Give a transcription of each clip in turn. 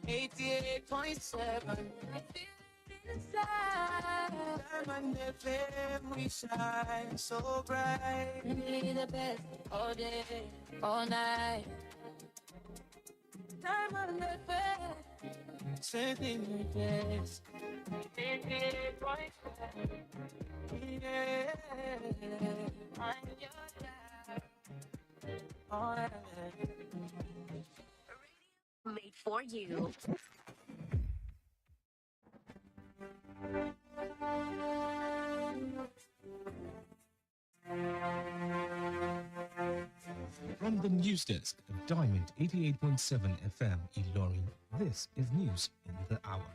88.7. Inside, Diamond FM, we shine so bright. Be the best all day, all night. Diamond FM, sending the best. 88.7. Yeah, I'm your dad. All right. Made for you. From the news desk of Diamond 88.7 FM Ilorin, this is news in the hour.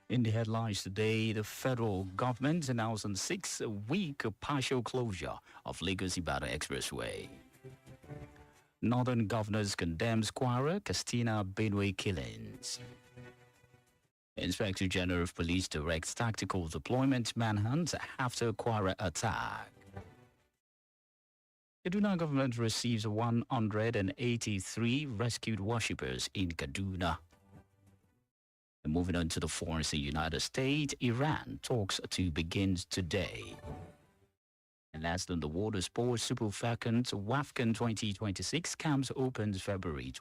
In the headlines today, the federal government announced a 6-week partial closure of Lagos-Ibadan Expressway. Northern governors condemns Kwara, Castina, Benue killings. Inspector General of Police directs tactical deployment manhunt after Kwara attack. Kaduna government receives 183 rescued worshippers in Kaduna. And moving on to the foreign United States, Iran talks to begin today. And last on the water sports, Super Falcons WAFCON 2026 camps opens February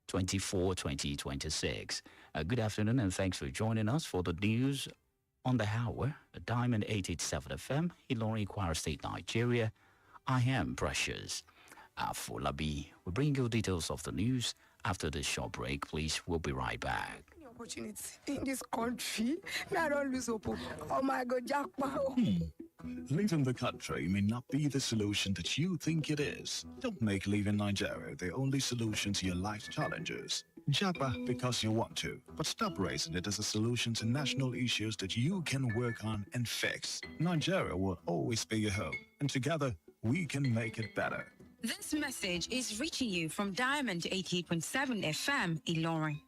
2024-2026. Good afternoon and thanks for joining us for the news on the hour. Diamond 887 FM, Ilorin, Kwara State, Nigeria. I am Precious. Afolabi will bring you details of the news after this short break. Please, we'll be right back. Opportunity in this country, I don't lose hope. Oh my God, jackpot. Leaving the country may not be the solution that you think it is. Don't make leaving Nigeria the only solution to your life's challenges. Japa because you want to, but stop raising it as a solution to national issues that you can work on and fix. Nigeria will always be your home, and together we can make it better. This message is reaching you from Diamond 88.7 FM, Ilorin.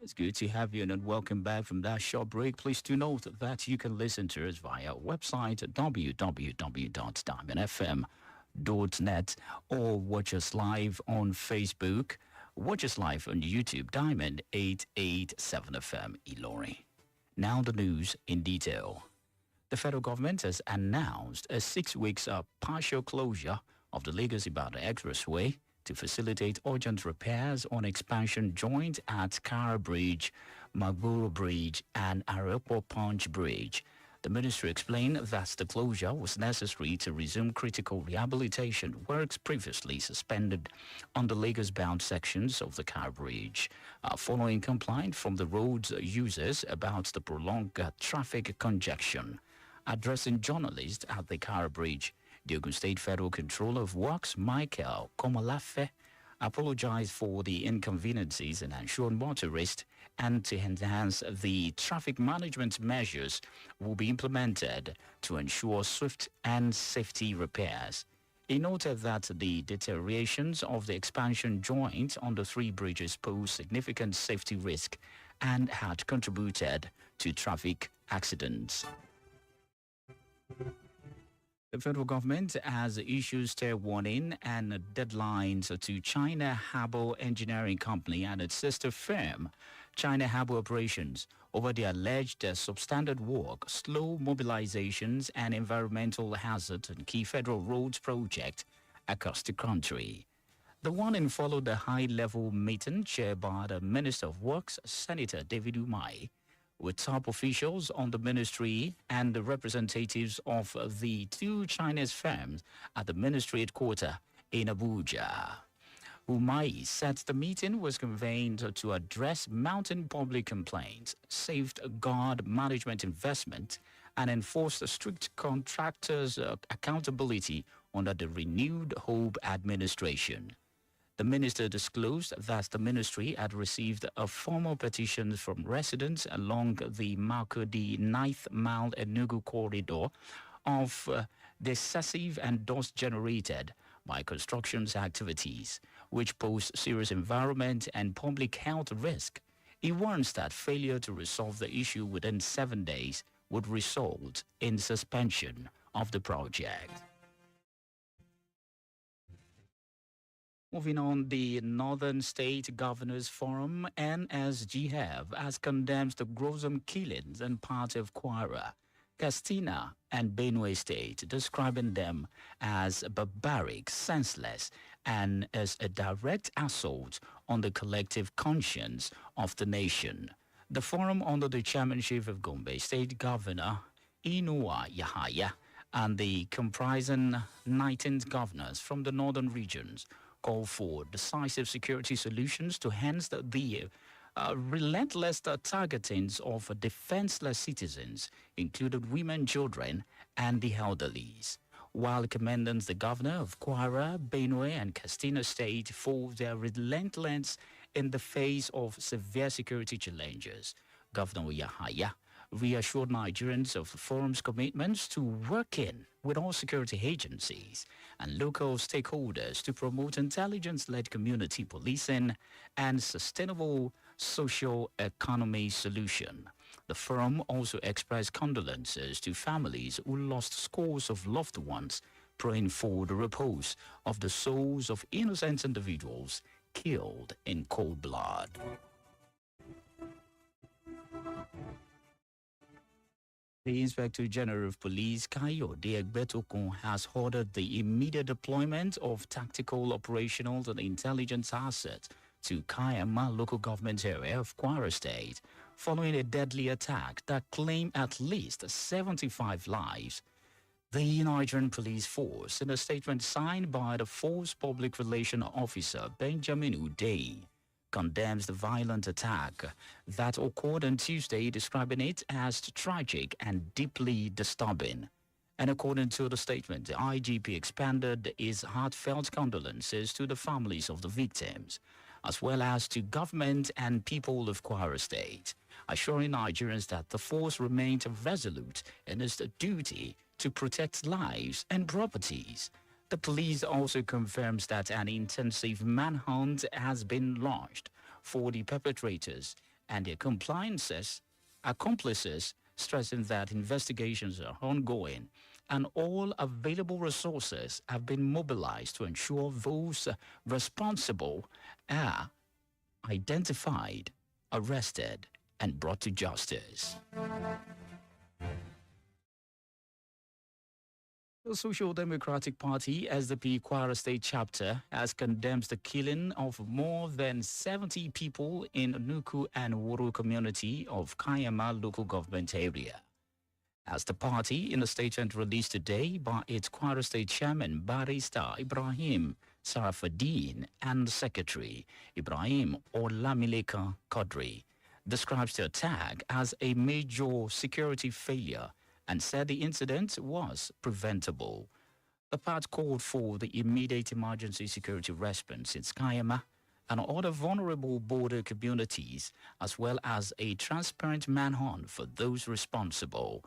It's good to have you and welcome back from that short break. Please do note that you can listen to us via our website www.diamondfm.net or watch us live on Facebook. Watch us live on YouTube, Diamond 887 FM Ilorin. Now the news in detail. The federal government has announced a 6 weeks partial closure of the Lagos-Ibadan Expressway to facilitate urgent repairs on expansion joint at Kara Bridge, Magboro Bridge, and Arepo Punch Bridge. The ministry explained that the closure was necessary to resume critical rehabilitation works previously suspended on the Lagos-bound sections of the Kara Bridge, following complaint from the road's users about the prolonged traffic congestion. Addressing journalists at the Kara Bridge, the Ogun State Federal Controller of Works, Michael Komalafe, apologized for the inconveniences and assured motorists and to enhance the traffic management measures will be implemented to ensure swift and safety repairs. He noted that the deteriorations of the expansion joint on the three bridges pose significant safety risk and had contributed to traffic accidents. The federal government has issued stare warning and deadlines to China Harbour Engineering Company and its sister firm, China Harbour Operations, over the alleged substandard work, slow mobilizations, and environmental hazard in key federal roads project across the country. The warning followed a high-level meeting chaired by the Minister of Works, Senator David Umahi, with top officials on the ministry and the representatives of the two Chinese firms at the ministry headquarters in Abuja. Umahi said the meeting was convened to address mounting public complaints, safeguard management investment, and enforced strict contractors' accountability under the renewed Hope administration. The minister disclosed that the ministry had received a formal petition from residents along the Makurdi 9th Mile Enugu corridor of the excessive and dust generated by construction activities, which pose serious environment and public health risk. He warns that failure to resolve the issue within 7 days would result in suspension of the project. Moving on, the Northern State Governors Forum, NSGF, has condemned the gruesome killings in parts of Kwara, Katsina, and Benue State, describing them as barbaric, senseless, and as a direct assault on the collective conscience of the nation. The forum, under the chairmanship of Gombe State Governor Inuwa Yahaya and the comprising 19 governors from the northern regions, call for decisive security solutions to hence the relentless targetings of defenseless citizens, including women, children, and the elderlies, while commending the governor of Kwara, Benue, and Katsina State for their relentlessness in the face of severe security challenges. Governor Yahaya reassured Nigerians of the forum's commitments to working with all security agencies and local stakeholders to promote intelligence-led community policing and sustainable social economy solution. The forum also expressed condolences to families who lost scores of loved ones, praying for the repose of the souls of innocent individuals killed in cold blood. The Inspector General of Police, Kayode Egbetokun, has ordered the immediate deployment of tactical, operational, and intelligence assets to Kayama local government area of Kwara State, following a deadly attack that claimed at least 75 lives. The Nigerian Police Force, in a statement signed by the Force Public Relations Officer Benjamin Uday, condemns the violent attack that occurred on Tuesday, describing it as tragic and deeply disturbing. And according to the statement, the IGP expanded his heartfelt condolences to the families of the victims, as well as to government and people of Kwara State, assuring Nigerians that the force remained resolute in its duty to protect lives and properties. The police also confirms that an intensive manhunt has been launched for the perpetrators and their accomplices, stressing that investigations are ongoing and all available resources have been mobilized to ensure those responsible are identified, arrested, and brought to justice. The Social Democratic Party, SDP Kwara State Chapter, has condemned the killing of more than 70 people in Nuku and Wuru community of Kayama local government area. As the party, in a statement released today by its Kwara State Chairman Barrister Ibrahim Sarafaddin and Secretary Ibrahim Olamileka Qadri, describes the attack as a major security failure and said the incident was preventable. The part called for the immediate emergency security response in Kayama and other vulnerable border communities, as well as a transparent manhunt for those responsible.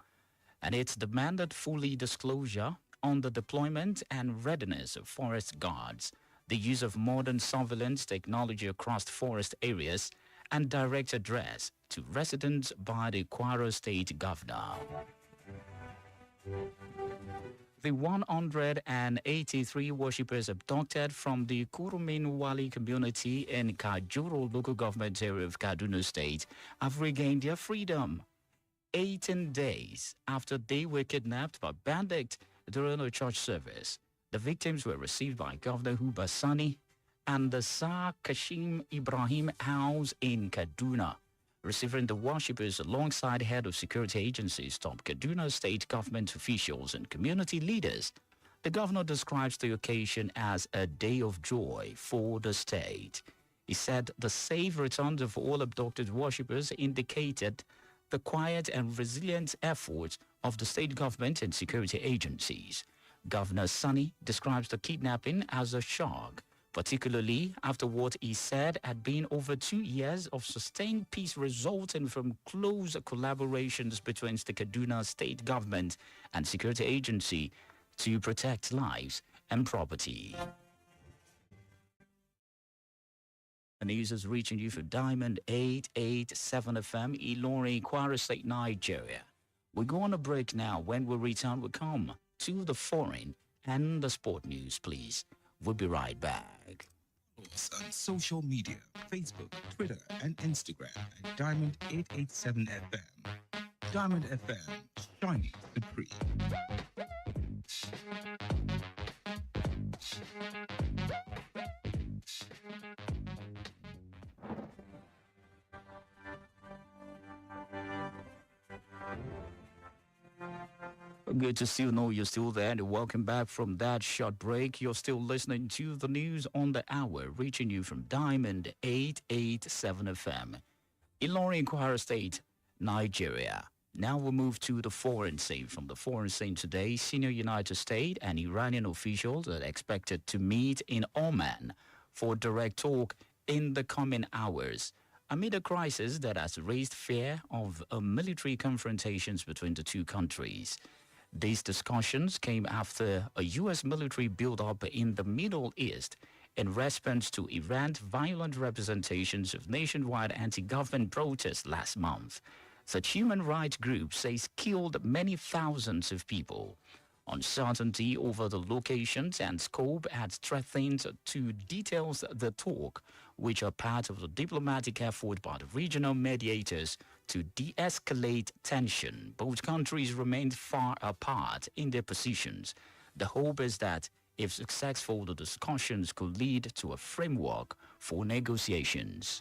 And it demanded fully disclosure on the deployment and readiness of forest guards, the use of modern surveillance technology across forest areas, and direct address to residents by the Kwara State Governor. The 183 worshippers abducted from the Kurumin Wali community in Kajuru local government area of Kaduna State have regained their freedom 18 days after they were kidnapped by bandits during a church service. The victims were received by Governor Huba Sani and the Sir Kashim Ibrahim House in Kaduna, receiving the worshippers alongside head of security agencies, top Kaduna state government officials and community leaders. The governor describes the occasion as a day of joy for the state. He said the safe return of all abducted worshippers indicated the quiet and resilient efforts of the state government and security agencies. Governor Sani describes the kidnapping as a shock, particularly after what he said had been over 2 years of sustained peace resulting from close collaborations between the Kaduna state government and security agency to protect lives and property. The news is reaching you from Diamond 887 FM, Ilorin, Kwara State, Nigeria. We go on a break now. When we return, we come to the foreign and the sport news, please. We'll be right back. Us on social media, Facebook, Twitter, and Instagram at Diamond 887 FM. Diamond FM, shining supreme. Good to still know you're still there, and welcome back from that short break. You're still listening to the news on the hour, reaching you from Diamond 887 FM. Ilorin, Kwara State, Nigeria. Now we'll move to the foreign scene. From the foreign scene today, senior United States and Iranian officials are expected to meet in Oman for direct talk in the coming hours, amid a crisis that has raised fear of military confrontations between the two countries. These discussions came after a U.S. military buildup in the Middle East in response to Iran's violent representations of nationwide anti-government protests last month. Such human rights group says killed many thousands of people. Uncertainty over the locations and scope adds threatened to details the talk, which are part of the diplomatic effort by the regional mediators to de-escalate tension. Both countries remain far apart in their positions. The hope is that, if successful, the discussions could lead to a framework for negotiations.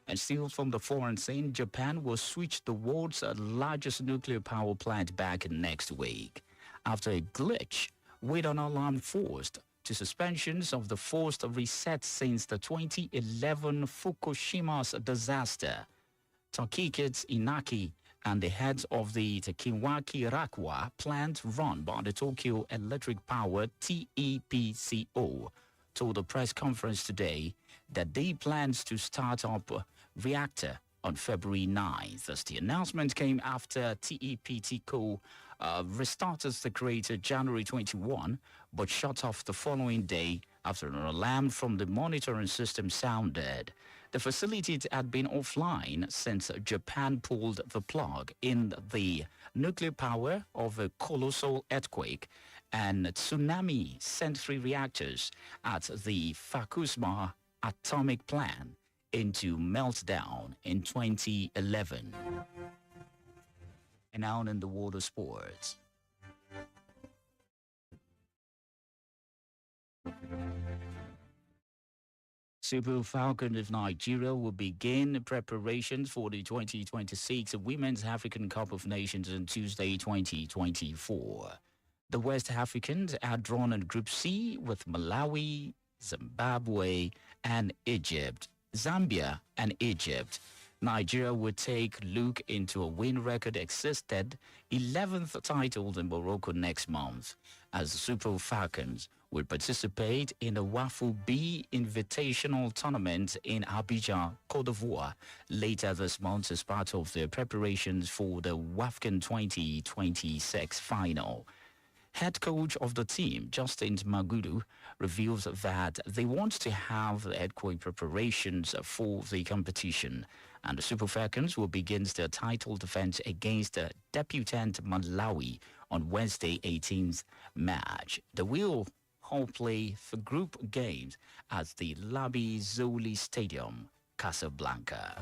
And still from the foreign scene, Japan will switch the world's largest nuclear power plant back next week after a glitch with an alarm forced to suspensions of the forced reset since the 2011 Fukushima's disaster. Takikits Inaki and the heads of the Takiwaki Rakwa plant run by the Tokyo Electric Power TEPCO told a press conference today that they plans to start up a reactor on February 9th. As the announcement came after TEPCO restarted the creator January 21, but shut off the following day after an alarm from the monitoring system sounded. The facility had been offline since Japan pulled the plug in the nuclear power of a colossal earthquake and tsunami sent 3 reactors at the Fukushima atomic plant into meltdown in 2011. And now in the world of sports. Super Falcons of Nigeria will begin preparations for the 2026 Women's African Cup of Nations on Tuesday, 2024. The West Africans are drawn in Group C with Malawi, Zimbabwe, and Egypt. Zambia and Egypt. Nigeria would take a look into a win record existed 11th titled in Morocco next month, as the Super Falcons will participate in the WAFU B Invitational Tournament in Abidjan, Côte d'Ivoire, later this month as part of their preparations for the WAFCON 2026 final. Head coach of the team, Justin Magudu, reveals that they want to have adequate preparations for the competition, and the Super Falcons will begin their title defense against the debutant Malawi on Wednesday, 18th March. They will all play the group games at the Labi Zoli Stadium, Casablanca.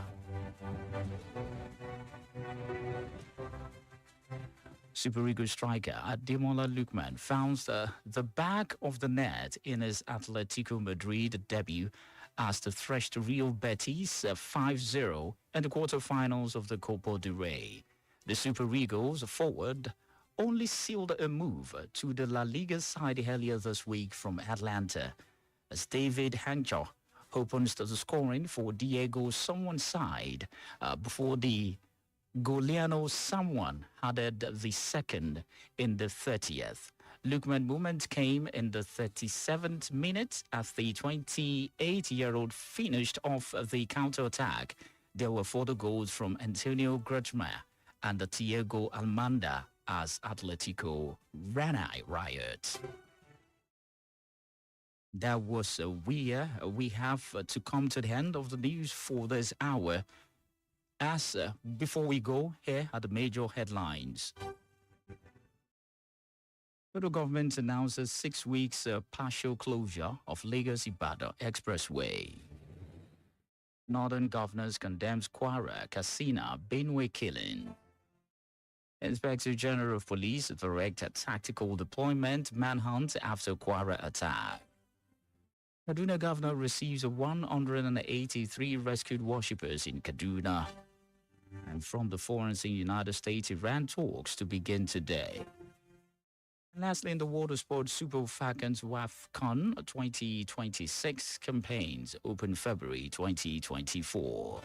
Super Eagles striker Ademola Lookman found the back of the net in his Atletico Madrid debut as they thrashed Real Betis 5-0 in the quarterfinals of the Copa del Rey. The Super Eagles forward only sealed a move to the La Liga side earlier this week from Atlanta, as David Hancho, opens to the scoring for Diego Someone's side before the Goliano Someone added the second in the 30th. Lukman moment came in the 37th minute as the 28-year-old finished off the counter-attack. There were further goals from Antonio Griezmann and Thiago Almada as Atletico ran riot. That was we have to come to the end of the news for this hour. As before we go, here are the major headlines. Federal government announces 6 weeks partial closure of Lagos-Ibadan Expressway. Northern governors condemns Kwara, Katsina, Benue killing. Inspector General of Police direct a tactical deployment manhunt after Kwara attack. Kaduna governor receives 183 rescued worshippers in Kaduna. And from the forums in United States, Iran talks to begin today. And lastly, in the world of sports, Super Falcons WAFCON 2026 campaigns open February 2024.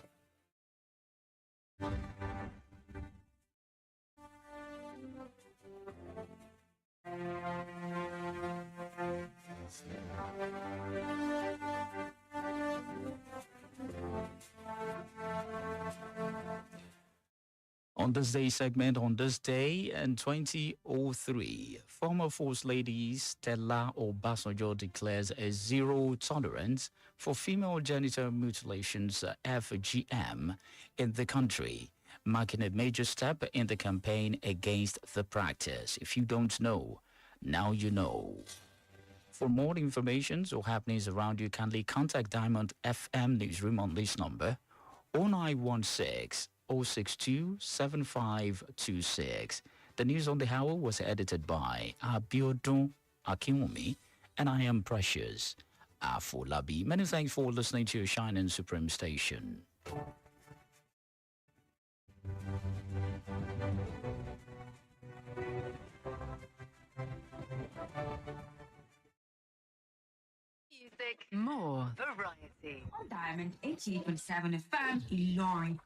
On this day segment, on this day in 2003, former First Lady Stella Obasanjo declares a zero tolerance for female genital mutilations, FGM, in the country, marking a major step in the campaign against the practice. If you don't know, now you know. For more information or happenings around you, kindly contact Diamond FM Newsroom on this number, 0916 062 7526. The news on the hour was edited by Abiodun Akinwumi, and I am Precious Afolabi. Many thanks for listening to your Shining Supreme station. Music, more variety. On Diamond 88.7 FM, Ilorin.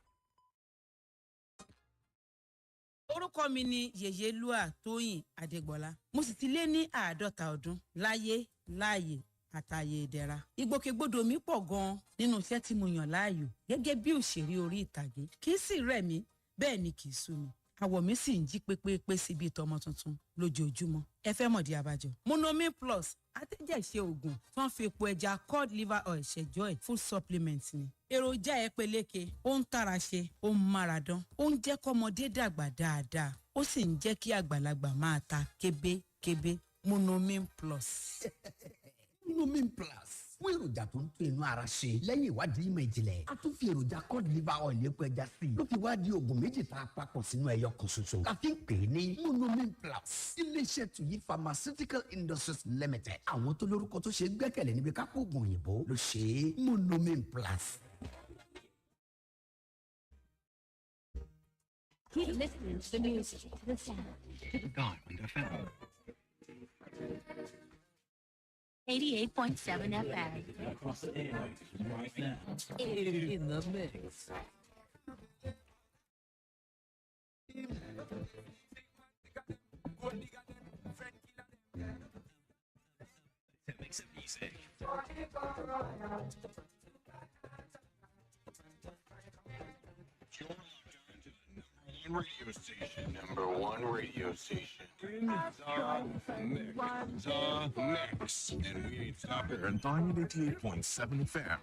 Orúkọ mi ni Yèyélúà Tóyìn Adégbọlá. Mo sì ti lé ní 50 ọdún láyé láàyè àtàyè ìdẹ̀ra. Ìgbòkègbodò mi pọ̀ gan-an nínú iṣẹ́ tí mo yàn láàyò gẹ́gẹ́ bí òṣèré orí ìtàgé. Kì í sì rẹ̀ mí, bẹ́ẹ̀ ni kì í sú mi. Àwọ̀ mi sì ń jí pépépé sí bí tọmọ tuntun lójoojúmọ́. Ẹ fẹ́ mọ̀dí abájọ. Monomin Plus atẹ́jẹ̀ṣe oògùn tó ń fi epo ẹja cod liver oil ṣẹjọ́ ẹ̀ food supplement ni. Èròjà ẹ peléke, ó ń tara ṣe, ó ń máradán, ó ń jẹ́ kọ́mọdé dàgbà dáadáa, ó sì ń jẹ́ kí àgbàlagbà máa ta kébékébé. Monomin Plus. Monomin Plus fún èròjà tó ń tún inú ara ṣe lẹ́yìn ìwádìí ìmọ̀ ìjìnlẹ̀. A tún fi èròjà cod liver oil epo ẹja sí i. Ló fi wá di oògùn méjì tá a papọ̀ sínú ẹyọ kan ṣoṣo. A fi ń pè é ní Monomin Plus. Iléeṣẹ́ Tuyi Pharmaceutical Industries Limited. Àwọn tó lórúkọ tó ṣe gbẹ́kẹ̀lé níbi kápò oògùn òyìnbó ló ṣe é. Monomin Plus. Keep listening to the music, to the sound. Diamond FM. 88.7 FM. Across the airwaves right now. In the mix. That makes it easy. Radio station, number one radio station. In the mix. And we ain't stopping. And Diamond 88.7 FM.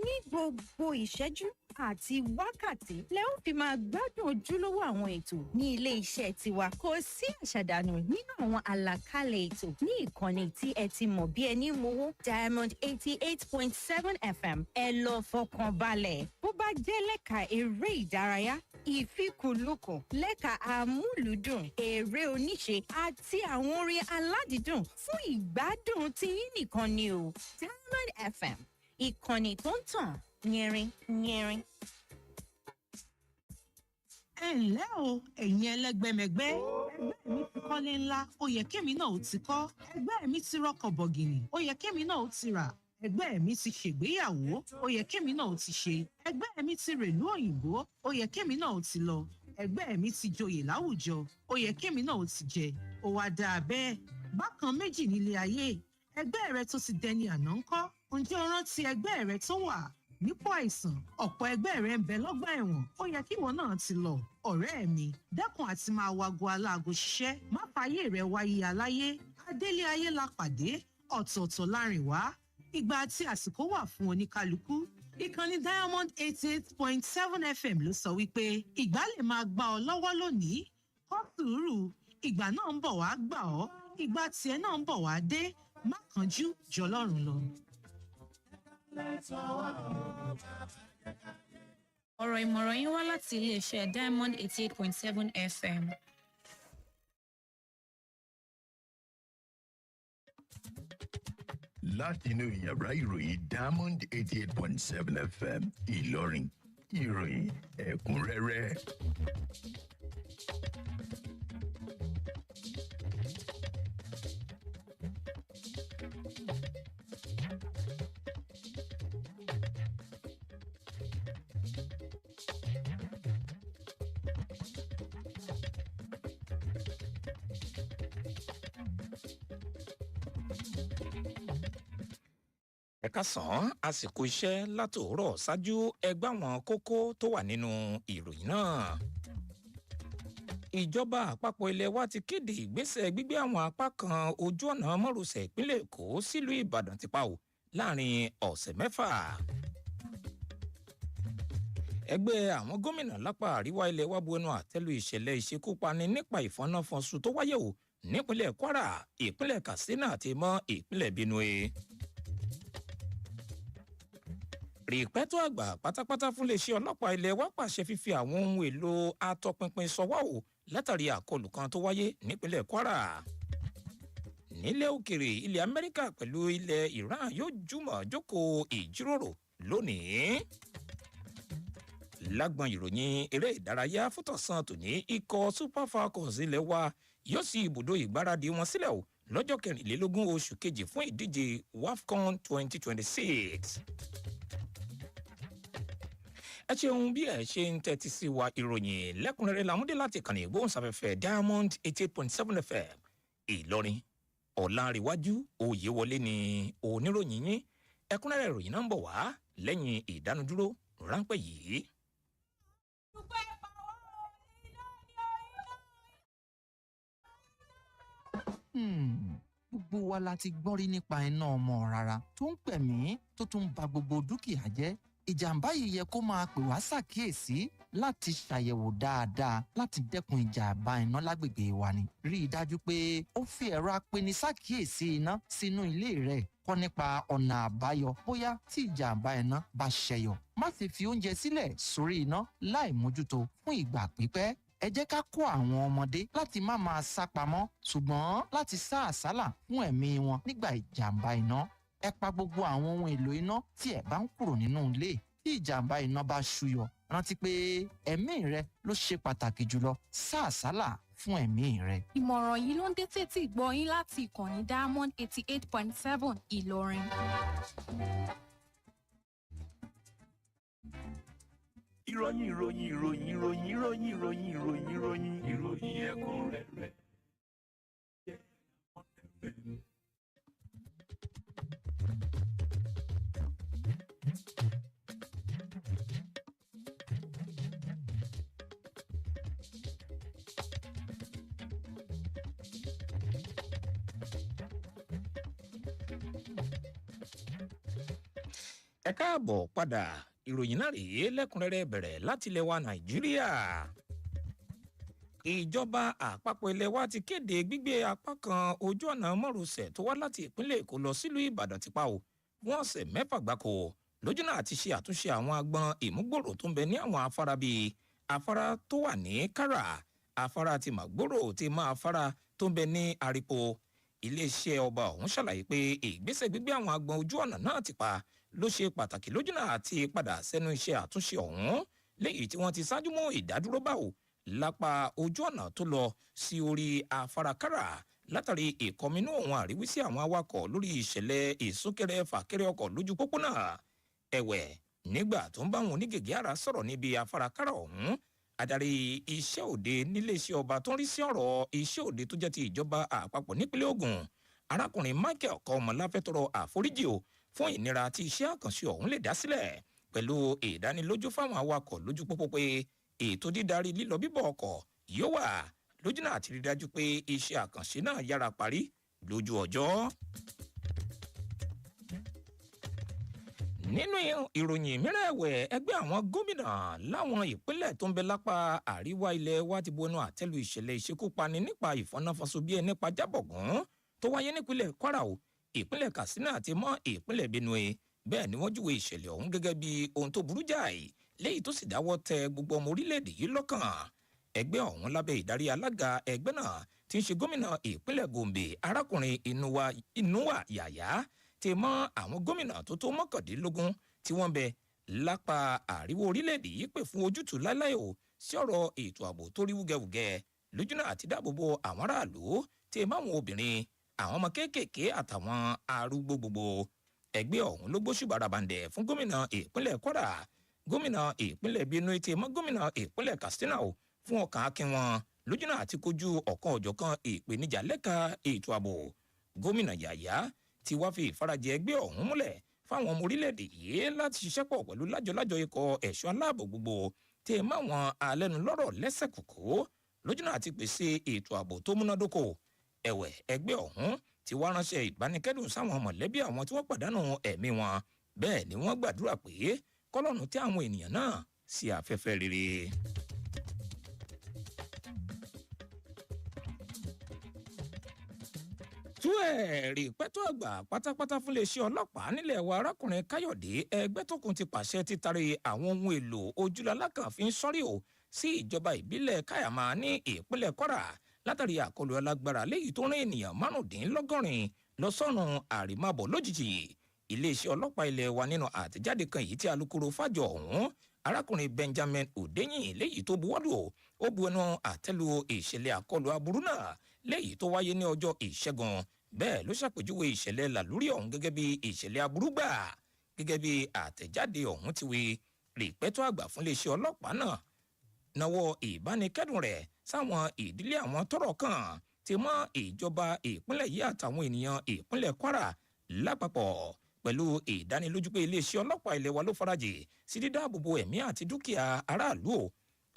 Ní gbogbo ìṣẹ́jú àti wákàtí lẹ ó fi máa gbádùn ojúlówó àwọn ètò ní ilé iṣẹ́ tiwa. Kò sí àṣàdànù nínú àwọn àlàkalẹ̀ ètò ní ìkànnì tí ẹ ti mọ̀ bí ẹni mowó Diamond 88.7 FM. Ẹ lọ fọkàn balẹ̀. Bó bá jẹ́ lẹ́ka eré ìdárayá, ìfikùnlukùn, lẹ́ka àmúlùdùn, eré oníṣe àti àwọn orin aládìídùn fún ìgbádùn tiyín nìkan ni o. Diamond FM. Ìkànnì tó ń tàn yẹrin yẹrin. ẹ ǹlẹ́ o ẹ̀yin ẹlẹ́gbẹ́mẹgbẹ́ ẹgbẹ́ mi ti kọ́lé ńlá ó yẹ kémi náà ó ti kọ́ ẹgbẹ́ mi ti rọkọ̀ bọ̀gìnì ó yẹ kémi náà ó ti rà ẹgbẹ́ mi ti ṣègbéyàwó ó yẹ kémi náà ó ti ṣe ẹgbẹ́ mi ti rèlú òyìnbó ó yẹ kémi náà ó ti lọ ẹgbẹ́ mi ti joyè láwùjọ ó yẹ kémi náà ó ti jẹ ó wá dáa bẹ́ẹ̀ bákan méjì nílé ayé ẹgbẹ́ rẹ tó ti dẹni àná ńkọ́ ǹjẹ́ o rántí ẹgbẹ́ rẹ tó wà nípò àìsàn ọ̀pọ̀ ẹgbẹ́ rẹ ń bẹ lọ́gbà ẹ̀wọ̀n ó yẹ kíwọ náà ti lọ ọ̀rẹ́ mi dẹ́kun àti máa wago aláago ṣiṣẹ́ má fààyè rẹ wáyé aláyé adélé ayé la pàdé ọ̀tọ̀ọ̀tọ̀ láàrin wá ìgbà àti àsìkò wà fún oníkálukú ìkànnì diamond 88.7 fm ló sọ wípé ìgbà lè máa gbà ọ lọ́wọ́ lónìí kọ́ sùúrù ìgbà náà ń bọ̀ wá gbà ọ́ ìgbà tiẹ̀ náà ń bọ̀ wá dé má kánjú jọlọ́run lọ. ọ̀rọ̀ ìmọ̀ràn yín wá láti iléeṣẹ́ diamond 88.7 fm. láti inú yàrá ìròyìn diamond 88.7 fm ìlọrin ìròyìn ẹ̀kúnrẹ́rẹ́. ẹ káàsán àsìkò iṣẹ́ látòórọ̀ ṣáájú ẹgbẹ́ àwọn kókó tó wà nínú ìròyìn náà. ìjọba àpapọ̀ ilẹ̀ wa ti kéde ìgbésẹ̀ gbígbé àwọn apá kan ojú ọ̀nà mọ́rosẹ̀ ìpínlẹ̀ èkó sílùú ìbàdàn ti pa ò láàrin ọ̀sẹ̀ mẹ́fà. ẹgbẹ́ àwọn gómìnà lápá àríwá ilẹ̀ wa bu ẹnu àtẹ́lu ìṣẹ̀lẹ̀ ìṣekúpani nípa ìfọ́náfọ́nsu tó wáyé ò nípínlẹ̀ kwara ìpínlẹ̀ katsina àti mọ́ ìpínlẹ̀ benue. rìpẹ́tọ́ àgbà pátápátá fún iléeṣẹ́ ọlọ́pàá ilé wa pàṣẹ fífi àwọn ohun èlò atọpinpin sọwọ́ ò látàrí àkọlù kan tó wáyé nípínlẹ̀ kwara. nílẹ̀ òkèrè ilẹ̀ amẹ́ríkà pẹ̀lú ilẹ̀ iran yóò jùmọ̀ jókòó ìjíròrò lónìí. lágbọn ìròyìn eré ìdárayá fútọ̀sán tòní ikọ̀ super falcons ilẹ̀ wa yóò sì ibùdó ìgbáradì wọn sílẹ̀ ò lọ́jọ́ 24 oṣù kejì fún ìdíje wafcon 2026. ẹ ṣeun bí ẹ ṣe ń tẹ́tí sí wa ìròyìn lẹ́kùnrẹ́rẹ́ làmúdé láti kàn ní ìgbóhùnsáfẹ́fẹ́ diamond 88.7 fm ìlọrin ọ̀làǹrẹ̀wájú oyèwọlé ni oníròyìn yín ẹ̀kúnrẹ́rẹ́ ìròyìn náà ń bọ̀ wá lẹ́yìn ìdánudúró ráńpẹ́ yìí. gbogbo wa la ti gbọ́ rí nípa iná ọmọ rárá tó ń pẹ̀mí tó tún ba gbogbo dúkìá jẹ́ ìjàmbá yìí yẹ kó máa pè wá ṣàkíyèsí láti ṣàyẹ̀wò dáadáa láti dẹ́kun ìjàmbá iná lágbègbè wa ni. rí i dájú pé ó fi ẹ̀rọ apenisákíyèsí iná sínú ilé rẹ̀ kọ́ nípa ọ̀nà àbáyọ bóyá tí ìjàmbá iná bá ṣẹyọ. má sì fi oúnjẹ sílẹ̀ sórí iná láì mójútó fún ìgbà pípẹ́. ẹ jẹ́ ká kó àwọn ọmọdé láti má máa sá pamọ́ ṣùgbọ́n láti sá àsálà fún ẹ̀mí wọn nígbà ìjàmbá iná. ẹ pa gbogbo àwọn ohun èlò iná tí ẹ bá ń kúrò nínú ilé tí ìjàmbá iná bá ṣúyọ rántí pé ẹ̀mí rẹ ló ṣe pàtàkì jùlọ sá àsálà fún ẹ̀mí rẹ. ìmọ̀ràn yìí ló ń dé tètè gbọ́ yín láti ìkànnì diamond 88.7 ìlọrin. ìròyìn ẹ̀kúnrẹ́rẹ́. ẹ káàbọ̀ padà ìròyìn náà rèé lẹ́kùnrẹ́rẹ́ bẹ̀rẹ̀ láti ilẹ̀ wa nàìjíríà. ìjọba àpapọ̀ ilẹ̀ wa ti kéde gbígbé apá kan ojú ọ̀nà mọ́rosẹ̀ tó wá láti ìpínlẹ̀ èkó lọ sílùú ìbàdàn ti pa ò wọ́n ọ̀sẹ̀ mẹ́fà gbáko lójúnà àti ṣe àtúnṣe àwọn agbọn ìmúgbòrò tó ń bẹ ní àwọn afárá bíi afárá tó wà ní kára afárá ti màgbòrò ti máa afárá tó ń bẹ ní àrípò. iléeṣẹ́ ọba ọ̀hún ṣàlàyé pé ìgbésẹ̀ gbígbé àwọn agbọn ojú ọ̀nà náà ti pa ló ṣe pàtàkì lójúnà àti padà sẹ́nu iṣẹ́ àtúnṣe ọ̀hún léyìí tí wọ́n ti ṣáájú mọ́ ìdádúró báwò lápá ojú ọ̀nà tó lọ sí orí afárakára látàrí ìkọminú ohun àríwísí àwọn awakọ̀ lórí ìṣẹ̀lẹ̀ ìsúnkẹrẹ fàkẹrẹ ọkọ̀ lójú pópónà. ẹ̀wẹ̀ nígbà tó ń bá wọn onígègé ara sọ̀rọ̀ níbi afárakára ọ̀hún, adarí iṣẹ́ òde níléeṣẹ́ ọba tó ń rí sí ọ̀rọ̀ iṣẹ́ òde tó jẹ́ ti ìjọba àpapọ̀ nípínlẹ̀ Ògùn, arákùnrin Michael Kọ́mọláfẹ́ tọrọ àforíjì o fún ìnira tí iṣẹ́ àkànṣe ọ̀hún lè dá sílẹ̀, pẹ̀lú ìdánilójú fáwọn awakọ̀ lójú pópó pé ètò dídarí lílọ bíbọ̀ ọkọ̀ yóò wà lójúnà àti rí dájú pé iṣẹ́ àkànṣe náà yára parí lójú ọjọ́. nínú ìròyìn mìíràn ẹ̀wẹ̀, ẹgbẹ́ àwọn gómìnà láwọn ìpínlẹ̀ tó ń bẹ lápá àríwá ilẹ̀ wa ti bu ẹnu àtẹ́lu ìṣẹ̀lẹ̀ ìṣekúpani nípa ìfọnáfọnṣo bí ẹni pa jábọ̀gún tó wáyé nípínlẹ̀ Kwara o, ìpínlẹ̀ Katsina àti mọ́ ìpínlẹ̀ Benue. bẹ́ẹ̀ ni wọ́n júwe ìṣẹ̀lẹ̀ ọ̀hún gẹ́gẹ́ bí ohun tó burú jáì léyìí tó sì dáwọ́ tẹ gbogbo ọmọ orílẹ̀-èdè yìí lọ́kàn. ẹgbẹ́ ọ̀hún lábẹ́ ìdarí alága ẹgbẹ́ náà tí ń ṣe gómìnà ìpínlẹ̀ Gombe arákùnrin Inuwa Yàyà ti mọ́ àwọn gómìnà tó tó mọ́kàndínlógún tí wọ́n bẹ lápá àríwá orílẹ̀-èdè yìí pè fún ojútùú láíláí o sí ọ̀rọ̀ ètò ààbò tó rí wúgẹ́wúgẹ́ lójúnà àti dáàbòbò àwọn aráàlú tí máwọn obìnrin, àwọn ọmọ kéékèèké àtàwọn arúgbó gbogbo. ẹgbẹ́ ọ̀hún ló gbóṣùbà ràbàǹdẹ̀ fún gómìnà ìpínlẹ̀ Kwara, gómìnà ìpínlẹ̀ Benue tí mọ́ gómìnà ìpínlẹ̀ Katsina o fún ọkàn akin wọn lójúnà àti kojú ọ̀kan òjọ̀kan ìpèníjà lẹ́ka ètò ààbò. gómìnà Yàyà ti wá fi ìfarajẹ ẹgbẹ́ ọ̀hún múlẹ̀ fáwọn ọmọ orílẹ̀-èdè yìí láti ṣiṣẹ́ pọ̀ pẹ̀lú lájọlájọ ikọ̀ ẹ̀ṣọ́ aláàbò gbogbo tí máwọn alẹ́nulọ́rọ̀ lẹ́sẹ̀ kòkó lójúnà àti pèsè ètò ààbò tó múnádóko. ẹ̀wẹ̀ ẹgbẹ́ ọ̀hún ti wá ránṣẹ́ ìbánikẹ́dùn sáwọn mọ̀lẹ́bí àwọn tí wọ́n pàdánù ẹ̀mí wọn, bẹ́ẹ̀ ni wọ́n gbàdúrà pé kọ́lọ́run tẹ́ àwọn ènìyàn náà sí afẹ́fẹ́ rere. tú ẹ̀rí pẹ́tọ́ àgbà pátápátá fún iléeṣẹ́ ọlọ́pàá nílẹ̀ wa arákùnrin Káyọ̀dé Ẹgbẹ́tókun ti pàṣẹ títàrí àwọn ohun èlò ojúlọ́lá kan fi ń sọ́rí o sí ìjọba ìbílẹ̀ Káyàmá ní ìpínlẹ̀ Kwara látàrí àkọlù alágbára léyìí tó rán ènìyàn márùndínlọ́gọ́rin lọ sọ́run àrèmábọ̀ lójijì. iléeṣẹ́ ọlọ́pàá ilẹ̀ wa nínú àtẹ̀jáde kan yìí tí alukoro fàjọ ọ̀hún arákùnrin Benjamin Odeyin léyìí tó buwọ́lù ó bu ẹnu àtẹ́lu ìṣẹ̀lẹ̀ àkọlù aburú náà léyìí tó wáyé ní ọjọ́ Ìṣẹ́gun. bẹ́ẹ̀ ló ṣàpèjúwe ìṣẹ̀lẹ̀ làlúrí ọ̀hún gẹ́gẹ́ bí ìṣẹ̀lẹ̀ aburú gbà. gẹ́gẹ́ bí àtẹ̀jáde ọ̀hún ti wí, rìpẹ́tọ́ àgbà fún iléeṣẹ́ ọlọ́pàá náà nawọ́ ìbánikẹ́dùn rẹ̀ sáwọn ìdílé àwọn tọ́rọ̀ kàn ti mọ́ ìjọba ìpínlẹ̀ yìí àtàwọn ènìyàn ìpínlẹ̀ Kwara lápapọ̀, pẹ̀lú ìdánilójú pé iléeṣẹ́ ọlọ́pàá ilẹ̀ wa ló farajì sí dídáàbòbò ẹ̀mí àti dúkìá aráàlú.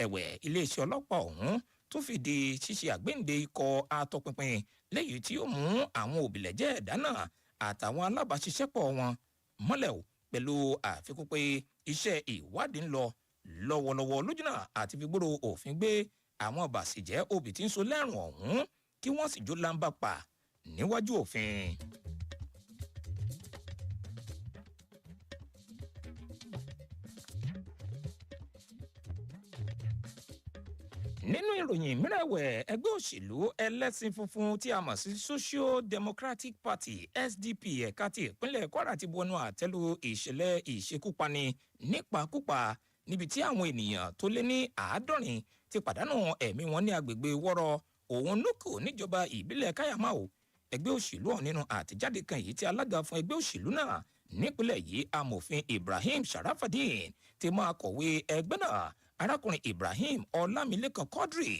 ẹ̀wẹ̀ iléeṣẹ́ ọlọ́pàá ọ̀hún tó fìdí ṣíṣe àgbéǹde ikọ̀ atọpinpin léyìí tí ó mú àwọn òbílẹ̀jẹ́ ẹ̀dá náà àtàwọn alábàáṣiṣẹ́pọ̀ wọn mọ́lẹ̀ o, pẹ̀lú àfikún pé iṣẹ́ ìwádìí ń lọ lọ́wọ́lọ́wọ́ lójúnà àti fi gbòòrò òfin gbé àwọn bàṣìjẹ́ òbí tí ń so lẹ́rùn ọ̀hún kí wọ́n sì jó lámbà pa níwájú òfin. nínú ìròyìn mìíràn ẹ̀wẹ̀, ẹgbẹ́ òṣèlú ẹlẹ́sìn funfun tí a mọ̀ sí Social Democratic Party SDP ẹ̀ka ti ìpínlẹ̀ Kwara ti bu ẹnu àtẹ́lu ìṣẹ̀lẹ̀ ìṣekúpani nípakúpa níbi tí àwọn ènìyàn tó lé ní 70 ti pàdánù ẹ̀mí wọn ní agbègbè wọ́rọ̀ òun lókò níjọba ìbílẹ̀ Káyàmá o. ẹgbẹ́ òṣèlú ọ̀hún nínú àtẹ̀jáde kan yìí tí alága fún ẹgbẹ́ òṣèlú náà nípínlẹ̀ yìí amòfin Ibrahim Sharafadeen ti máa kọ̀wé ẹgbẹ́ náà arákùnrin Ibrahim Ọlámilékan Quadri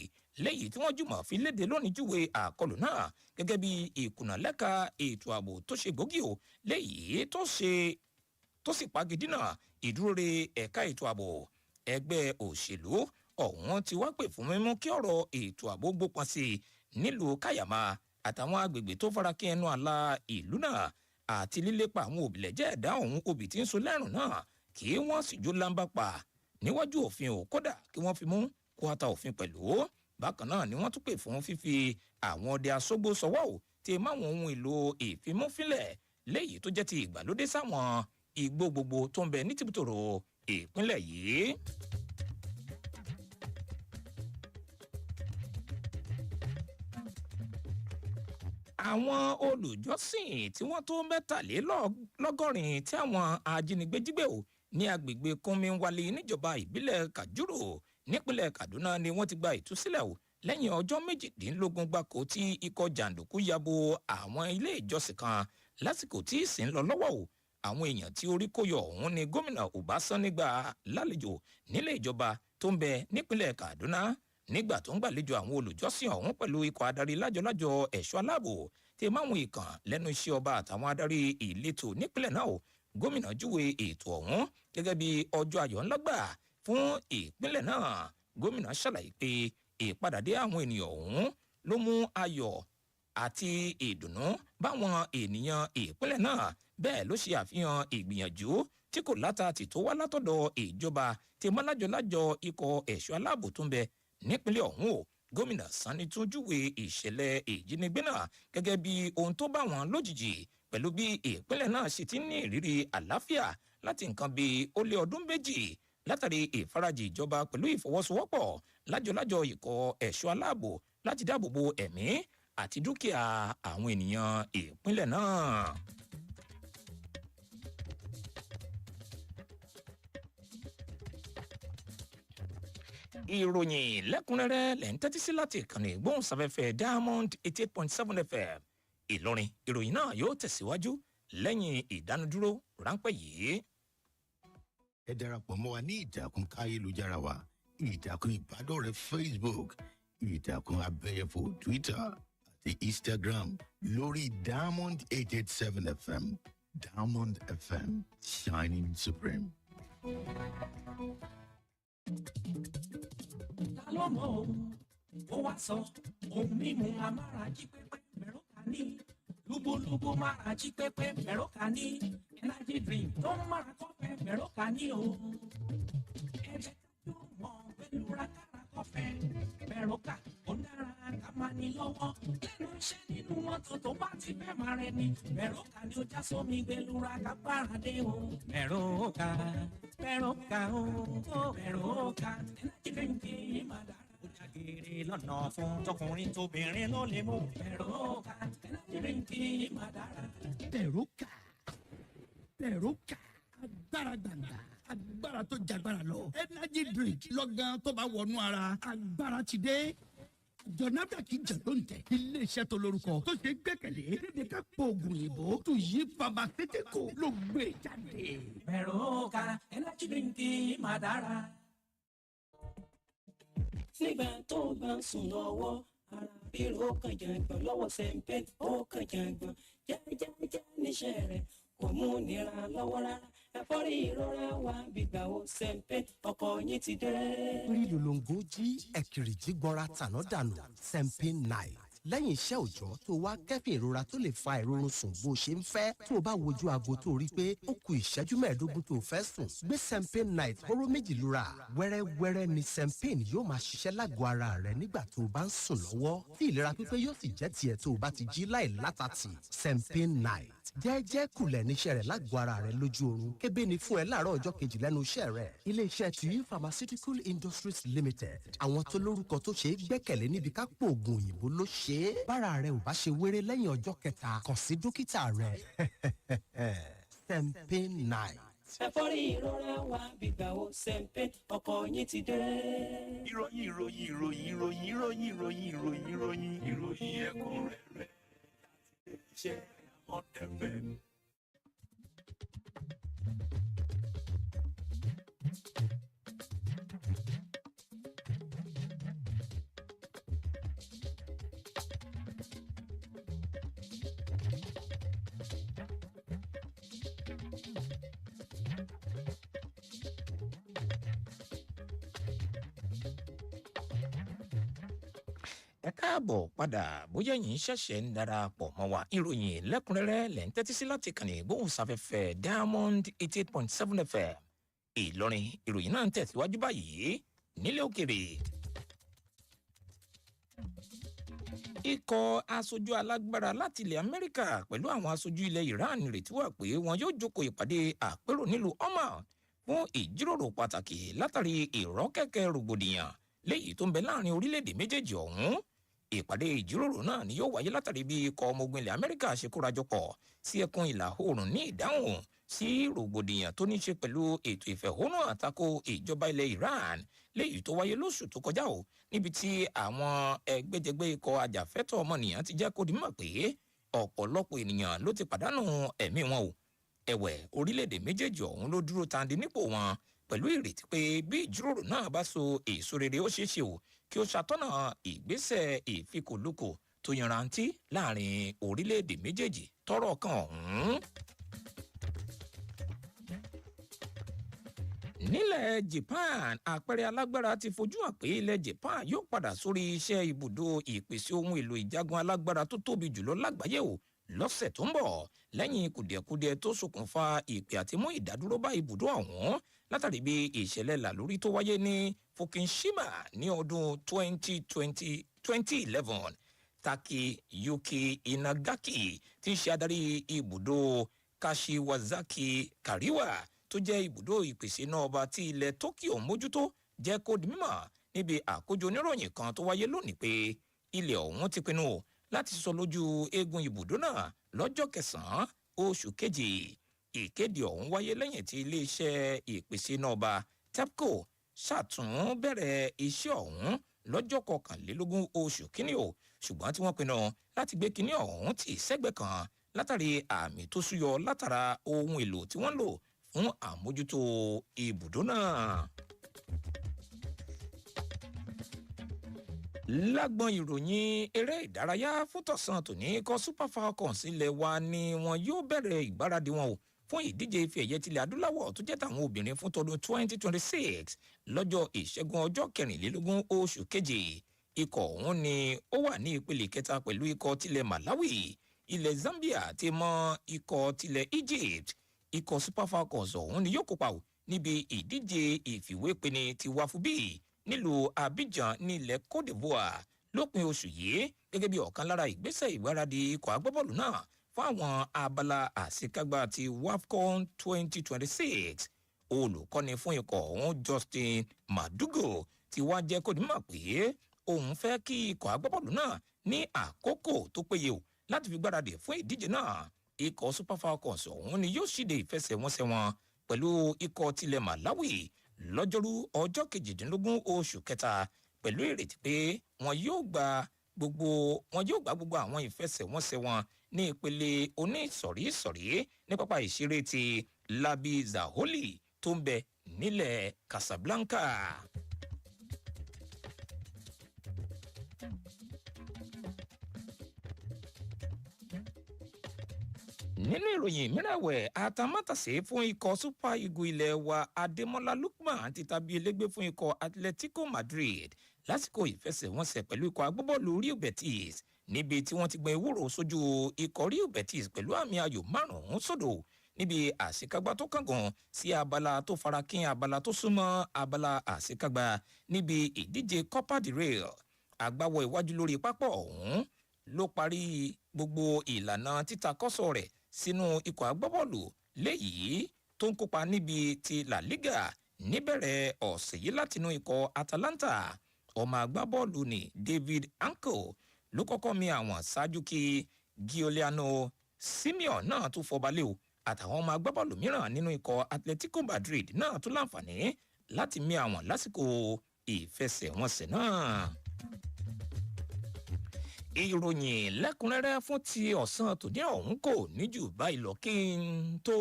lẹ́yìn tí wọ́n jùmọ̀ fi léde lónìí júwe àkọlù náà gẹ́gẹ́ bí ìkùnà lẹ́ka ètò ààbò tó ṣe gbòógì o lẹ́yìn tó sì pagidínà ìdúróre ẹ̀ka ètò ààbò. ẹgbẹ́ òṣèlú ọ̀hún ti wá pè fún mímú kí ọ̀rọ̀ ètò ààbò gbópọn sí i nílùú Káyàmá àtàwọn agbègbè tó farakí ẹnu àlà ìlú náà àti lílépa àwọn òbílẹ̀jẹ́ ẹ̀dá ọ̀hún obì tí ń so lẹ́rùn náà kí wọ́n sì jó lámbà pa níwájú òfin ò kódà kí wọ́n fi mú kó ata òfin pẹ̀lú. bákan náà ni wọ́n tún pè fún fífi àwọn ọdẹ aṣọ́gbó sọ́wọ́ ò tí máwọn ohun èlò ìfimúfínlẹ̀ léyìí tó jẹ́ ti ìgbàlódé sáwọn igbó gbogbo tó ń bẹ ní tìbútòrò ìpínlẹ̀ yìí. àwọn olùjọ́sìn tí wọ́n tó 73 tí àwọn ajínigbé jí gbé ò ní agbègbè kúnmínwálé níjọba ìbílẹ̀ Kàjúrò nípínlẹ̀ kaduna ni wọ́n ti gba ìtúsílẹ̀ o lẹ́yìn ọjọ́ méjìdínlógún gbáko tí ikọ̀ jàǹdùkú yabo àwọn ilé ìjọsìn kan lásìkò tí ìsìn ń lọ lọ́wọ́ o àwọn èèyàn tí orí kó yọ ọ̀hún ni gómìnà ọbaṣánni gbà lálejò nílé ìjọba tó ń bẹ nípínlẹ̀ kaduna nígbà tó ń gbàlejò àwọn olùjọ́sìn ọ̀hún pẹ̀lú ikọ̀ adarí lájọlájọ ẹ̀ṣọ́ aláàbò tí máwọn ìkàn lẹ́nu iṣẹ́ ọba àtàwọn adarí ìletò nípínlẹ̀ náà gómìnà júwe ètò ọ̀hún gẹ́gẹ́ bí ọjọ́ ayọ̀ ńlá gbà fún ìpínlẹ̀ náà gómìnà ṣàlàyé pé ìpadàdé àwọn ènìyàn ọ̀hún ló mú ayọ̀ àti ìdùnnú báwọn ènìyàn ìpínlẹ̀ náà bẹ́ẹ̀ ló ṣe àfihàn ìgbìyànjú tí kò látàtì tó wá látọ̀dọ̀ ìjọba tí mọ́lájọlájọ ikọ̀ ẹ̀ṣọ́ aláàbò tó ń bẹ nípínlẹ̀ ọ̀hún o gómìnà sanni tún júwe ìṣẹ̀lẹ̀ ìjínigbé náà gẹ́gẹ́ bí ohun tó bá wọn lójijì pẹ̀lú bí ìpínlẹ̀ náà ṣe ti ní ìrírí àlàáfíà láti nǹkan bíi ó lé ọdún méjì látàrí ìfarajì ìjọba pẹ̀lú ìfọwọ́sowọ́pọ̀ lájọlájọ ikọ̀ ẹ̀ṣọ́ aláàbò láti dáàbòbo ẹ̀mí àti dúkìá àwọn ènìyàn ìpínlẹ̀ náà. ìròyìn lẹ́kùnrẹ́rẹ́ lẹ́ ń tẹ́tí sí láti ìkànnì ìgbóhùnsáfẹ́fẹ́ diamond 88.7 fm ìlọrin ìròyìn náà yóò tẹ̀síwájú lẹ́yìn ìdánudúró ráńpẹ́ yìí. ẹ darapọ̀ mọ́ wa ní ìtàkùn káyélujára wa ìtàkùn ìbádọ́rẹ̀ẹ́ facebook ìtàkùn abẹ́yẹfò twitter àti instagram lórí diamond 887 fm diamond fm shining supreme. ta ló mọ̀ ó wá sọ ohun mímu amárají pépé mẹ́rọ́kà ní lúbúlúbú mára jí pépé mẹ́rọ́kà ní energy drink tó ń mára kọ́fẹ́ mẹ́rọ́kà ní o ẹ̀jẹ̀ tó mọ̀ pẹ̀lú rákàrà kọ́fẹ́ mẹ́rọ́kà ó dára ká máa ní lọ́wọ́ lẹ́nu iṣẹ́ nínú mọ́tò tó bá ti fẹ́ máa rẹ ni mẹ́rọ́kà ni ó já sómi gbẹlúra ká pàràdé o mẹ́rọ́kà mẹ́rọ́kà o mẹ́rọ́kà energy drink yìí máa dára gèrè lọ́nà fún tọkùnrin tóbìnrin ló lè mú mẹ́rọ́kà energy drink yìí máa dára. mẹ́rọ́kà agbára gbàgbà agbára tó jagbára lọ energy drink lọ́gán tó bá wọnú ara agbára ti dé jọ̀nàdà kì í jẹ̀ ló ń tẹ̀. iléeṣẹ́ tó lórúkọ tó ṣe gbẹ́kẹ̀lé lédè ká pọ̀ oògùn òyìnbó tó yí pharmaceutical ló gbé jáde. mẹ́rọ́kà energy drink yìí máa dára. nígbà tó bá ń sùn lọ́wọ́ ara bírò ó kàn jàǹgbọ̀n lọ́wọ́ sẹ́ńpẹ́ ó kàn jàǹgbọ̀n jẹ́jẹ́jẹ́ níṣẹ́ rẹ̀ kò mú nira lọ́wọ́ rárá ẹ̀fọ́rí ìrora wa gbígbà ó sẹ́ńpẹ́ ọkọ̀ yín ti dé. rí lòlòǹgó jí ẹ̀kìrì jí gbọ́ra tàná dànù sẹ́ńpẹ́ night lẹ́yìn iṣẹ́ òòjọ́ tó wá kẹ́fìn ìrora tó lè fa ìrorun sùn bó ṣe ń fẹ́ tó o bá wojú aago tó rí pé ó ku ìṣẹ́jú mẹ́ẹ̀ẹ́dógún tó o fẹ́ sùn gbé sempin night hóró méjì lura wẹ́rẹ́wẹ́rẹ́ ni sempin yóò máa ṣiṣẹ́ lágọ̀ọ́ ara rẹ nígbà tó o bá ń sùn lọ́wọ́ tí ìlera pípé yóò sì jẹ́ tiẹ̀ tó o bá ti jí láì látàtì sempin night jẹ́jẹ́ kulẹ̀ níṣẹ́ rẹ̀ lágọ̀ọ́ ara rẹ lójú oorun kébé ni fún ẹ láàárọ̀ ọjọ́ kejì lẹ́nu iṣẹ́ rẹ̀ iléeṣẹ́ tuyi pharmaceutical industries limited àwọn tó lórúkọ tó ṣe é gbẹ́kẹ̀lé níbi ká pò oògùn òyìnbó ló ṣe é bára rẹ ò bá ṣe wéré lẹ́yìn ọjọ́ kẹta kàn sí dókítà rẹ sempin night. ẹ̀fọ́rí ìrora wa gbígbà ó sẹ́ńpẹ́ ọkọ̀ yín ti dé. ìròyìn ẹ̀kúnrẹ́rẹ́ iṣẹ́ ọ̀tẹ̀fẹ̀. ẹ káàbọ̀ padà bóyá yìí ṣẹ̀ṣẹ̀ ń darapọ̀ mọ́ wa ìròyìn lẹ́kùnrẹ́rẹ́ lẹ́ ń tẹ́tí sí láti kàn ní ìgbóhùnsáfẹ́fẹ́ diamond 88.7 fm ìlọrin ìròyìn náà ń tẹ̀síwájú báyìí nílé òkèrè. ikọ̀ aṣojú alágbára láti ilẹ̀ amẹ́ríkà pẹ̀lú àwọn aṣojú ilẹ̀ iran retí wà pé wọn yóò jókòó ìpàdé àpérò nílùú oman fún ìjíròrò pàtàkì látàrí ìrọ́kẹ̀kẹ̀ rògbòdìyàn léyìí tó ń bẹ láàrin orílẹ̀-èdè méjèèjì ọ̀hún ìpàdé ìjíròrò náà ni yóò wáyé látàrí bí ikọ̀ ọmọ ogun ilẹ̀ amẹ́ríkà ṣe kórajọpọ̀ sí ẹkùn ìlà oòrùn ní ìdáhùn sí rògbòdìyàn tó ní ṣe pẹ̀lú ètò ìfẹ̀hónúhàn tako ìjọba ilẹ̀ Iran léyìí tó wáyé lóṣù tó kọjá o níbi tí àwọn ẹgbẹ́jẹgbẹ́ ikọ̀ ajàfẹ́tọ̀ ọmọnìyàn ti jẹ́ kó di mọ̀ pé ọ̀pọ̀lọpọ̀ ènìyàn ló ti pàdánù ẹ̀mí wọn o ẹ̀wẹ̀ orílẹ̀-èdè méjèèjì ọ̀hún ló dúró tandi nípò wọn pẹ̀lú ìrètí pé bí ìjíròrò náà bá so èso rere ó ṣeé ṣe o kí ó ṣàtọ́nà ìgbésẹ̀ ìfikùnlukùn tó yanrantí láàrin orílẹ̀-èdè méjèèjì tọ́rọ̀ kan ọ̀hún. nílẹ̀ Japan àpẹẹrẹ alágbára ti fojú hàn pé ilẹ̀ Japan yóò padà sórí iṣẹ́ ibùdó ìpèsè ohun èlò ìjagun alágbára tó tóbi jùlọ lágbàáyé o lọ́sẹ̀ tó ń bọ̀ lẹ́yìn kùdìẹ̀kudiẹ tó ṣokùnfà ìpè àti mú ìdádúró bá ibùdó ọ̀hún látàrí bí ìṣẹ̀lẹ̀ làlórí tó wáyé ní Fukushima ní ọdún 2011 Takeyuki Inagaki tí ń ṣe adarí ibùdó Kashiwazaki Kariwa tó jẹ́ ibùdó ìpèsè náà ọba tí ilẹ̀ Tokyo mójútó jẹ́ kó di mímọ̀ níbi àkójọ oníròyìn kan tó wáyé lónìí pé ilẹ̀ ọ̀hún ti pinnu láti sọ lójú eégún ibùdó náà lọ́jọ́ kẹsàn-án oṣù kejì. Ìkéde ọ̀hún wáyé lẹ́yìn tí iléeṣẹ́ ìpèsè náà ọba TEPCO ṣàtún bẹ̀rẹ̀ iṣẹ́ ọ̀hún lọ́jọ́ kọkànlélógún oṣù kínní o ṣùgbọ́n tí wọ́n pinnu láti gbé kínní ọ̀hún tì sẹ́gbẹ̀ẹ́ kan látàrí àmì tó súyọ látara ohun èlò tí wọ́n lò fún àmójútó ibùdó náà. lágbọn ìròyìn eré ìdárayá fún tọ̀sán tòní ikọ̀ Super Falcons ilẹ̀ wa ni wọn yóò bẹ̀rẹ̀ ìgbáradì wọn o fún ìdíje ife ẹ̀yẹ tilẹ̀ adúláwọ̀ tó jẹ́ tàwọn obìnrin fún tọdún 2026 lọ́jọ́ ìṣẹ́gun ọjọ́ 24 oṣù keje. Ikọ̀ ọ̀hún ni ó wà ní ìpele kẹta pẹ̀lú ikọ̀ tilẹ̀ Malawi, ilẹ̀ Zambia ti mọ ikọ̀ tilẹ̀ Egypt. Ikọ̀ Super Falcons ọ̀hún ni yóò kópa o níbi ìdíje ìfìwépeni ti wáfúbí nílùú Abidjan ní ilẹ̀ Côte d'Ivoire lópin oṣù yìí gẹ́gẹ́ bí ọ̀kan lára ìgbésẹ̀ ìgbáradì ikọ̀ agbábọ́ọ̀lù náà fún àwọn abala àṣekágbá ti WAFCON 2026. Olùkọ́ni fún ikọ̀ ọ̀hún Justin Madugo ti wá jẹ́ kó di mọ̀ pé òun fẹ́ kí ikọ̀ agbábọ́ọ̀lù náà ní àkókò tó péye o láti fi gbáradì fún ìdíje náà. Ikọ̀ Super Falcons ọ̀hún ni yóò ṣíde ìfẹsẹ̀wọnsẹ̀ wọn pẹ̀lú ikọ̀ tilẹ̀ Malawi lọ́jọ́rú ọjọ́ 18 oṣù kẹta pẹ̀lú ìrètí pé wọn yóò gba gbogbo àwọn ìfẹsẹ̀wọnsẹ̀ wọn ní ìpele onísọ̀rísọ̀rí ní pápá ìṣeré ti Labi Zaholi tó ń bẹ nílẹ̀ Casablanca. nínú ìròyìn mìíràn ẹ̀wẹ̀ àtàmátàsé fún ikọ̀ Super Eagles ilẹ̀ wa Ademola Lookman ti tàbí elégbé fún ikọ̀ Atletico Madrid lásìkò ìfẹsẹ̀wọnsẹ̀ pẹ̀lú ikọ̀ agbábọ́ọ̀lù Real Betis níbi tí wọ́n ti gbọn ewúro sójú ikọ̀ Real Betis pẹ̀lú àmì ayò 5-0 níbi àṣekágbá tó kángan sí abala tó farakín abala tó súnmọ́ abala àṣekágbá níbi ìdíje Copa del Rey. Agbáwọ̀ iwájú lórí pápá ọ̀hún ló parí gbogbo ìlànà títakọ́sọ̀ rẹ̀ sínú ikọ̀ agbábọ́ọ̀lù léyìí tó ń kópa níbi ti La Liga níbẹ̀rẹ̀ ọ̀sẹ̀ yìí látinú ikọ̀ Atalanta. Ọmọ agbábọ́ọ̀lù ní David Anko ló kọ́kọ́ mi àwọn ṣáájú kí Giuliano Simeone náà tún fọbalẹ̀ o àtàwọn ọmọ agbábọ́ọ̀lù mìíràn nínú ikọ̀ Atletico Madrid náà tún láǹfààní láti mi àwọn lásìkò ìfẹsẹ̀wọnsẹ̀ náà. Ìròyìn lẹ́kùnrẹ́rẹ́ fún ti ọ̀sán tòní ọ̀hún kò ní jù báyìí lọ kí n tó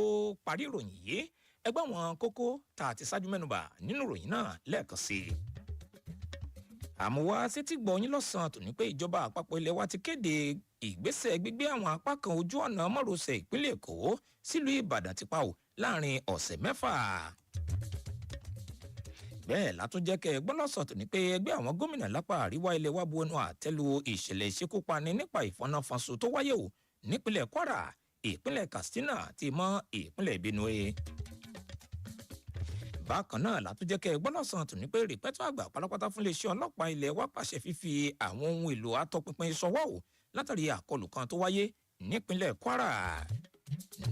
parí ìròyìn yìí ẹgbẹ́ àwọn kókó tá a ti ṣáájú mẹ́nubà nínú ìròyìn náà lẹ́ẹ̀kan sí i. Àmúwá sétí gbọ̀nyìn lọ́sàn-án tòní pé ìjọba àpapọ̀ ilẹ̀ wa ti kéde ìgbésẹ̀ gbígbé àwọn apá kan ojú ọ̀nà márosẹ̀ ìpínlẹ̀ Èkó sílùú Ìbàdàn ti pa ò láàrin ọ̀sẹ̀ 6. Bẹ́ẹ̀ látúnjẹ́ kẹ́ ẹgbọ́n lọ́sàn tó ní pé ẹgbẹ́ àwọn gómìnà lápá àríwá ilẹ̀ wa bu ẹnu àtẹ́lu ìṣẹ̀lẹ̀ ìṣekúpani nípa ìfọnáfọnso tó wáyé o nípínlẹ̀ Kwara, ìpínlẹ̀ Katsina ti mọ́ ìpínlẹ̀ Benue. Bákan náà látúnjẹ́ kẹ́ ẹgbọ́n lọ́sàn tó ní pé rìpẹ́tọ́ àgbà pátápátá fún iléeṣẹ́ ọlọ́pàá ilẹ̀ wa pàṣẹ fífi àwọn ohun èlò atọpinpin ṣọwọ́ o látàrí àkọlù kan tó wáyé nípínlẹ̀ Kwara.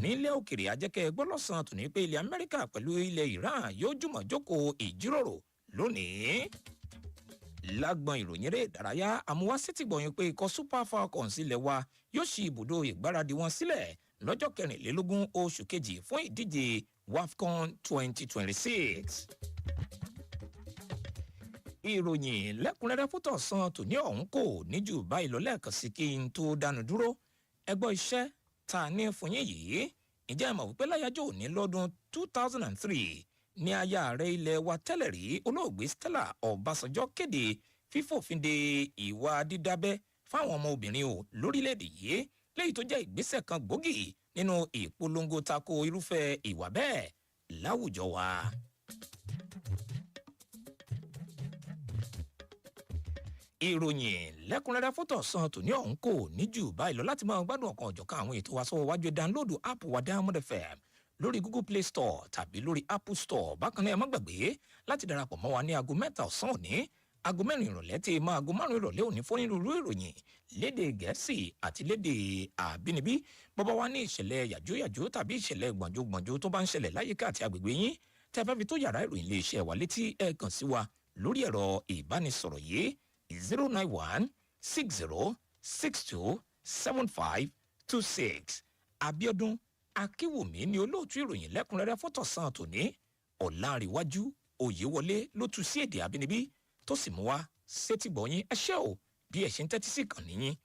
Nílẹ̀ òkèrè ajẹ́kẹ́ gbọ́lọ́sàn tó ní pé ilẹ̀ Amẹ́ríkà pẹ̀lú ilẹ̀ Iran yóò jùmọ̀ jókòó ìjíròrò lónìí. Lágbọn ìròyìn eré ìdárayá àmúwá sétí gbọ̀nyìn pé ikọ̀ Super Falcons ilẹ̀ wa yóò ṣí ibùdó ìgbáradì wọn sílẹ̀ lọ́jọ́ 24 oṣù kejì fún ìdíje wafcon 2026. ìròyìn lẹ́kùnrẹ́rẹ́ fún tọ̀sán tòní ọ̀hún kò ní jù báyìí lọ lẹ́ẹ̀kan sí kí n tó dánu dúró ẹgbọ́ iṣẹ́ tá a ní fún yín yìí. ìjẹ́ ìmọ̀ wípé láyájọ́ òní lọ́dún 2003 ní aya ààrẹ ilẹ̀ wa tẹ́lẹ̀ rí olóògbé Stella Ọbásanjọ́ kéde fífòfin de ìwà dídábẹ́ fáwọn ọmọ obìnrin o lórílẹ̀‐èdè yìí léyìí tó jẹ́ ìgbésẹ̀ kan gbòógì nínú ìpolongo tako irúfẹ́ ìwà bẹ́ẹ̀ láwùjọ wa. ìròyìn lẹ́kùnrẹ́rẹ́ fótó san tòní ọ̀hún kò ní jù báyìí lọ láti máa gbádùn ọ̀kan ọ̀jọ̀kan àwọn ètò wa sọ́wọ́ wájú dáńlódù app wa Diamond FM lórí Google Play Store tàbí lórí Apple Store. bákan náà ẹ má gbàgbé láti darapọ̀ mọ́ wa ní aago 3 ọ̀sán òní aago 4 ìrọ̀lẹ́ tí máa aago 5 ìrọ̀lẹ́ òní fún onírúurú ìròyìn lédè Gẹ̀ẹ́sì àti lédè àbínibí. bọ́bá wa ní ìṣẹ̀lẹ̀ yàjóyàjó tàbí ìṣẹ̀lẹ̀ gbọ̀njógbọ̀njó tó bá ń ṣẹlẹ̀ láyìíká àti agbègbè yín tẹ́ fẹ́ fi tó yàrá ìròyìn lè ṣe wà létí ẹ kàn sí wa lórí ẹ̀rọ ìbánisọ̀rọ̀ yìí 09160627526. Abíọ́dún Akínwùmí ni olóòtú ìròyìn lẹ́kùnrẹ́rẹ́ fọ́tọ̀sán tòní. Ọ̀lànrewájú Oyewole ló tú sí èdè àbínibí tó sì mú wá sétígbọ̀yìn. ẹ ṣé o bí ẹ ṣe ń tẹ́tí sí ìkànnì yín